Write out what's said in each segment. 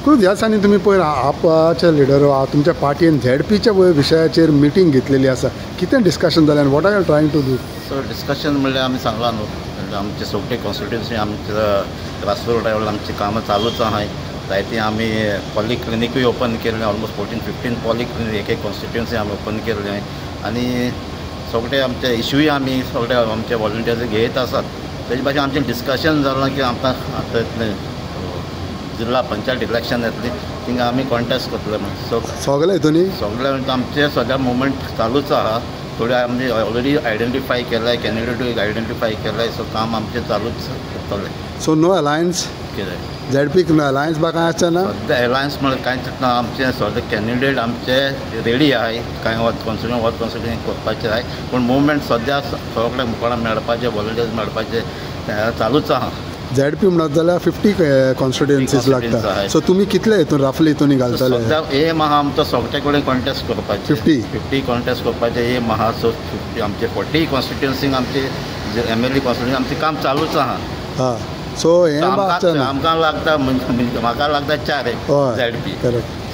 खूब ह्या दिसांनी तुमी पयर आपाचे लिडर तुमच्या पार्टयेन झेडपीच्या विशयाचेर मिटींग घेतलेली आसा. कितें डिस्कशन जालें आनी what are you trying to do? So discussion म्हणल्यार आमी सांगला न्हू, आमचे सोगटे कॉन्स्टिट्युन्सी आमच्या ग्रासरूट लेवल आमची कामां चालूच आहाय. जायती आमी पॉलिक्लिनिकूय ओपन केल्ले, ऑलमोस्ट 14-15 पॉलिक्लिनीक एक कॉन्स्टिट्युन्सी आमी ओपन केल्ले. आनी सगळे आमचे इश्यूय आमी सगळे आमचे वॉलंटियर्स घेत आसात. तेजे भाशेन आमचें डिस्कशन जालां की आमकां आतां जिल्हा पंचायत इलेक्शन येतली थिंगा आमी कॉन्टेस्ट करतले म्हणून. सो सगळे हितूनी सगळे आमचे सद्या मुवमेंट चालूच आहा. थोडे आमी ऑलरेडी आयडेंटिफाय केलाय, कॅन्डिडेट आयडेंटिफाय केलाय. सो काम आमचें चालूच करतले. सो नो अलायन्स कितें झेडपीक नो अलायन्स बाका आसचें ना? सद्या अलायन्स म्हणल्यार कांयच ना. आमचे सद्या कॅन्डिडेट आमचे रेडी आहाय. कांय वत कॉन्स्टिट्युन्सी करपाचें आहाय. पूण मुवमेंट सद्या सगळे मुखार मेळपाचे, वॉलंटियर्स मेळपाचे चालूच आहा. झेडपी म्हणत जाल्यार 50 कॉन्स्टिट्युएन्सीज लागता. सो तुमी कितले हितून रफली हितून घालतले? सद्या एम आहा आमचो सगळे कडेन कॉन्टेस्ट करपाचे. 50 कॉन्टेस्ट करपाचे एम आहा. सो 50 आमचे 40 कॉन्स्टिट्युएन्सीक आमचे MLA कॉन्स्टिट्युएन्सी आमचें काम चालूच आहा. हां. सो हें आमकां लागता, म्हाका लागता 4 झेडपी.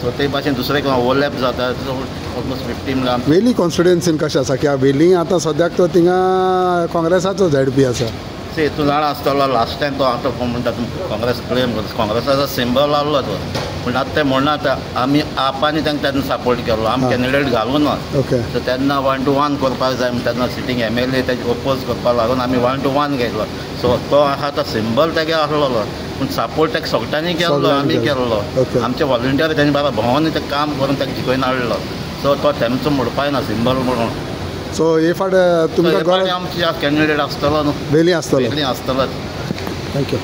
सो ते भाशेन दुसरे ओवरलॅप जाता. ऑलमोस्ट 50 म्हणल्यार वेली कॉन्स्टिट्युएन्सीन कशें आसा की वेली आतां सद्याक तो थिंगा काँग्रेसाचो झेडपी आसा. हितून जाणा आसतलो लास्ट टायम तो आतां कोण म्हणटा काँग्रेस क्लेम करता, काँग्रेसाचो सिंबल आहलो तो. पूण आतां ते म्हणना आमी आपांनी तांकां तेन्ना सपोर्ट केलो. आमी कॅन्डिडेट घालूं ना. सो तेन्ना 1 to 1 करपाक जाय म्हण तेन्ना सिटींग MLA तेजे ओपोज करपाक लागून आमी 1 to 1 घेतलो. सो तो आहा तो सिंबल तेगे आहलो. पूण सपोर्ट ताका सोगट्यांनी केल्लो, आमी केल्लो. आमचे वॉलंटियर तेजे बाबा भोंवोन तें काम करून ताका जिखून हाडलो. सो तो तेमचो म्हणपाक ना सिंबल म्हणून. सो हे फाट तुमकां आमची कॅन्डिडेट आसतलो न्हू, वेली आसतलो. आसतलो. थँक्यू.